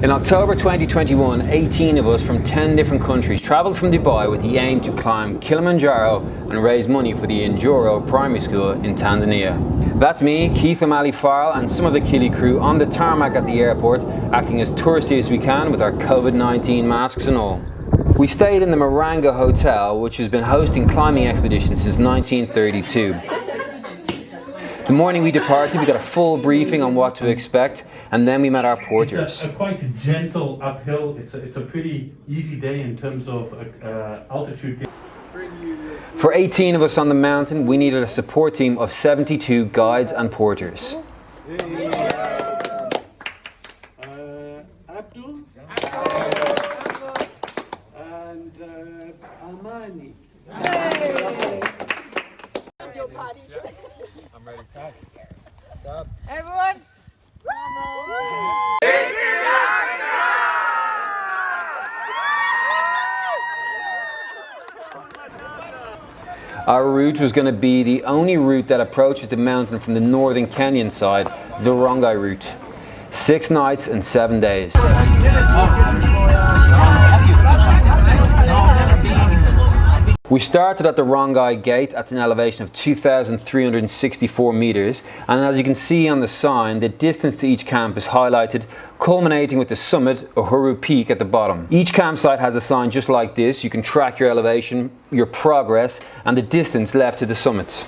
In October 2021, 18 of us from 10 different countries travelled from Dubai with the aim to climb Kilimanjaro and raise money for the Njoro Primary School in Tanzania. That's me, Keith O'Malley Farrell, and some of the Kili crew on the tarmac at the airport, acting as touristy as we can with our COVID-19 masks and all. We stayed in the Morango Hotel, which has been hosting climbing expeditions since 1932. The morning we departed, we got a full briefing on what to expect, and then we met our porters. It's a quite gentle uphill. It's a pretty easy day in terms of altitude. For 18 of us on the mountain, we needed a support team of 72 guides and porters. Abdul and Amani. I'm ready. Stop. Everyone. Our route was going to be the only route that approaches the mountain from the northern Kenyan side, the Rongai Route. 6 nights and 7 days. We started at the Rongai Gate at an elevation of 2,364 meters, and as you can see on the sign, the distance to each camp is highlighted, culminating with the summit, Uhuru Peak, at the bottom. Each campsite has a sign just like this. You can track your elevation, your progress, and the distance left to the summits.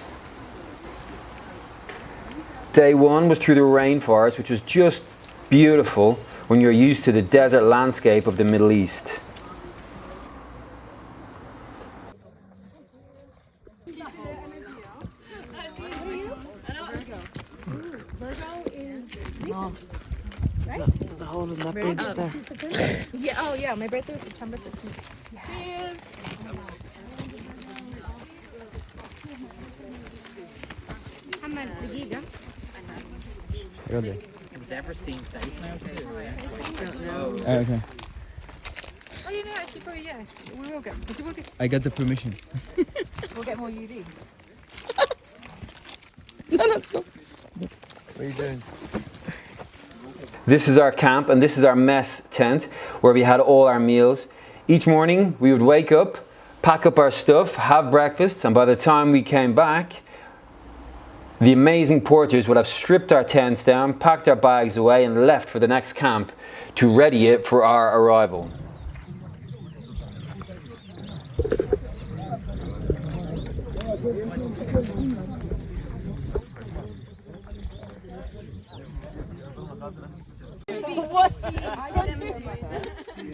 Day 1 was through the rainforest, which was just beautiful when you're used to the desert landscape of the Middle East. There's a hole in that bridge there. Yeah, oh yeah, my birthday was September 15th. Cheers! Really? Is Everest safe now too? Okay. Oh, you know, actually, probably, yeah. We will get. I got the permission. We'll get more UV. No, let's go. What are you doing? This is our camp, and this is our mess tent where we had all our meals. Each morning we would wake up, pack up our stuff, have breakfast, and by the time we came back, the amazing porters would have stripped our tents down, packed our bags away, and left for the next camp to ready it for our arrival.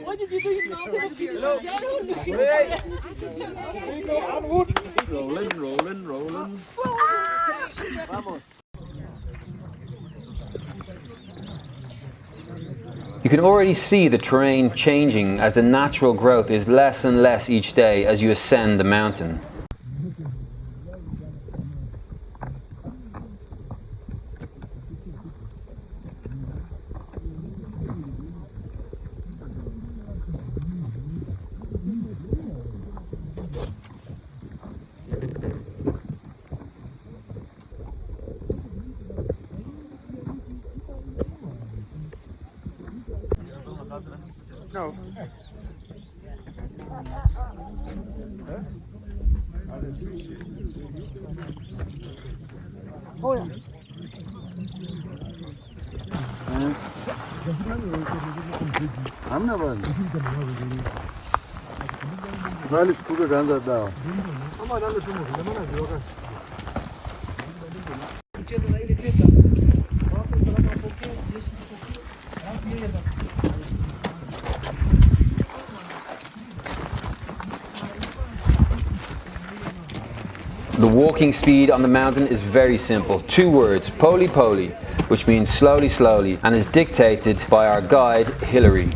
What did you do? You Rolling. Vamos. You can already see the terrain changing as the natural growth is less and less each day as you ascend the mountain. No. Oh, yeah. I'm not one. Well, it's good to run down. The walking speed on the mountain is very simple. 2 words, poli poli, which means slowly slowly, and is dictated by our guide, Hilary.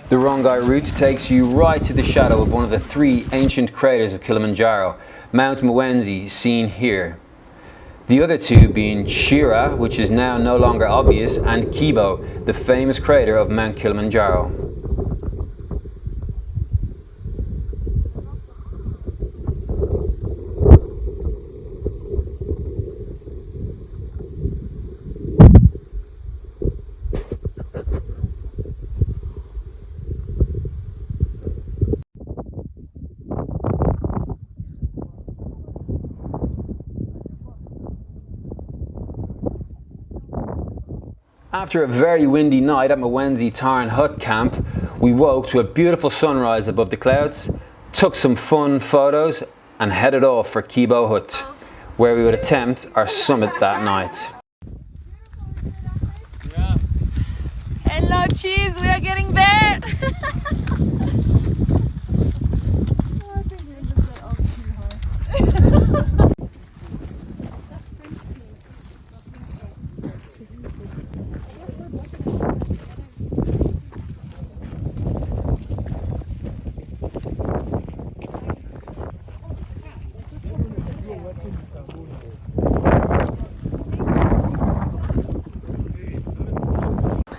The Rongai Route takes you right to the shadow of one of the 3 ancient craters of Kilimanjaro, Mount Mwenzi, seen here. The other 2 being Shira, which is now no longer obvious, and Kibo, the famous crater of Mount Kilimanjaro. After a very windy night at Mwenzi Tarn Hut Camp, we woke to a beautiful sunrise above the clouds, took some fun photos and headed off for Kibo Hut, where we would attempt our summit that night. Hello, cheese, we are getting there.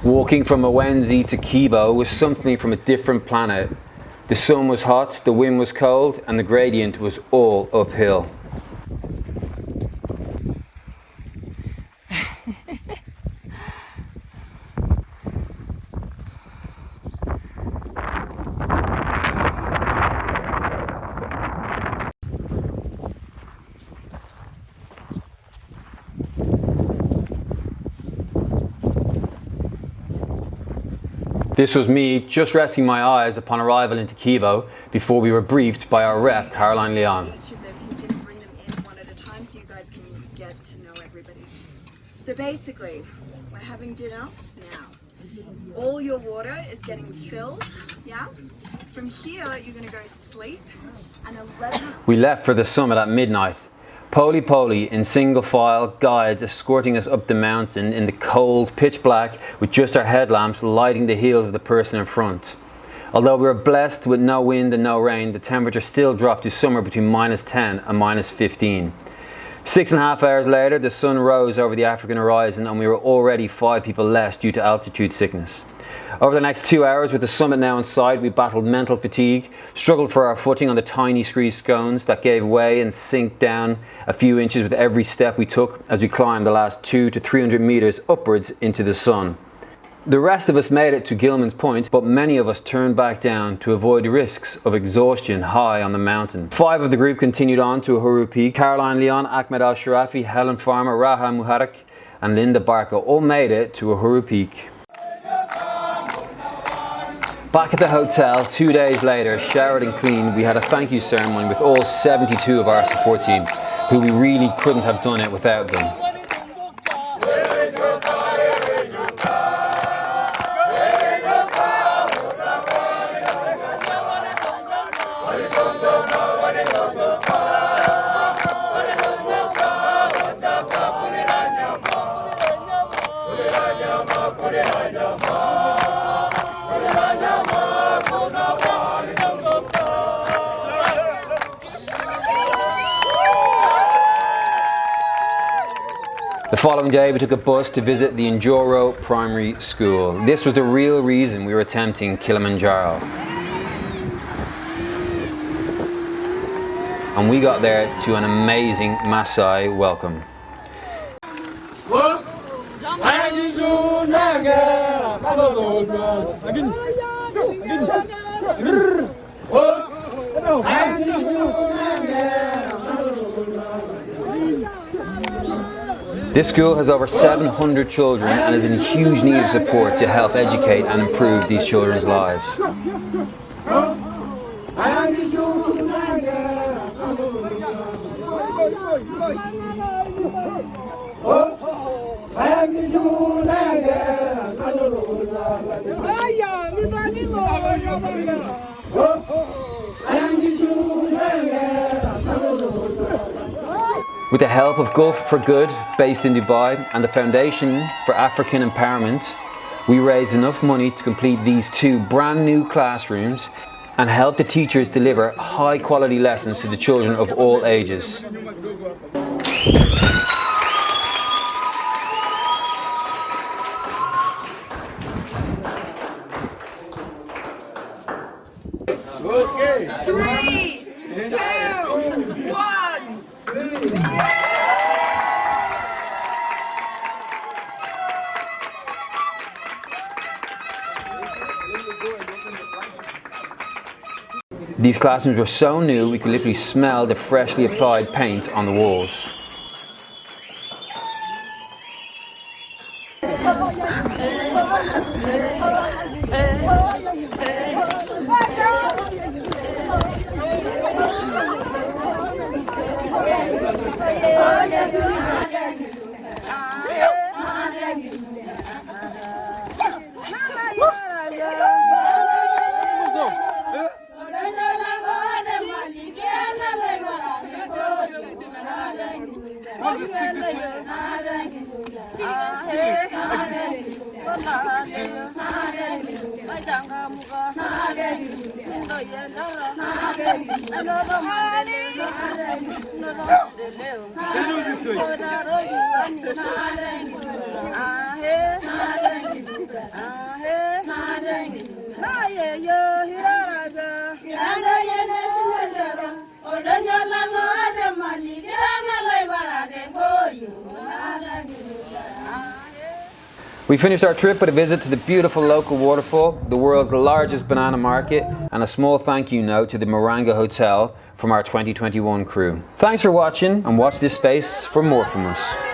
Walking from Mwenzi to Kibo was something from a different planet. The sun was hot, the wind was cold, and the gradient was all uphill. This was me just resting my eyes upon arrival into Kibo before we were briefed by our rep, Caroline Leon. He's going to bring them in one at a time so you guys can get to know everybody. So basically, we're having dinner now. All your water is getting filled, yeah? From here, you're going to go sleep, and 11... We left for the summit at midnight. Poly in single file, guides escorting us up the mountain in the cold, pitch black, with just our headlamps lighting the heels of the person in front. Although we were blessed with no wind and no rain, the temperature still dropped to somewhere between -10 and -15. 6.5 hours later, the sun rose over the African horizon and we were already 5 people less due to altitude sickness. Over the next 2 hours, with the summit now in sight, we battled mental fatigue, struggled for our footing on the tiny scree scones that gave way and sank down a few inches with every step we took as we climbed the last 200 to 300 meters upwards into the sun. The rest of us made it to Gilman's Point, but many of us turned back down to avoid risks of exhaustion high on the mountain. 5 of the group continued on to Uhuru Peak. Caroline Leon, Ahmed Al-Sharafi, Helen Farmer, Raha Muharak and Linda Barker all made it to Uhuru Peak. Back at the hotel 2 days later, showered and cleaned, we had a thank you ceremony with all 72 of our support team, who we really couldn't have done it without them. The following day we took a bus to visit the Njoro Primary School. This was the real reason we were attempting Kilimanjaro. And we got there to an amazing Maasai welcome. This school has over 700 children and is in huge need of support to help educate and improve these children's lives. With the help of Gulf for Good, based in Dubai, and the Foundation for African Empowerment, we raised enough money to complete these 2 brand new classrooms and help the teachers deliver high quality lessons to the children of all ages. Okay. 3, 2, 1. These classrooms were so new we could literally smell the freshly applied paint on the walls. We finished our trip with a visit to the beautiful local waterfall, the world's largest banana market, and a small thank you note to the Rongai Hotel from our 2021 crew. Thanks for watching, and watch this space for more from us.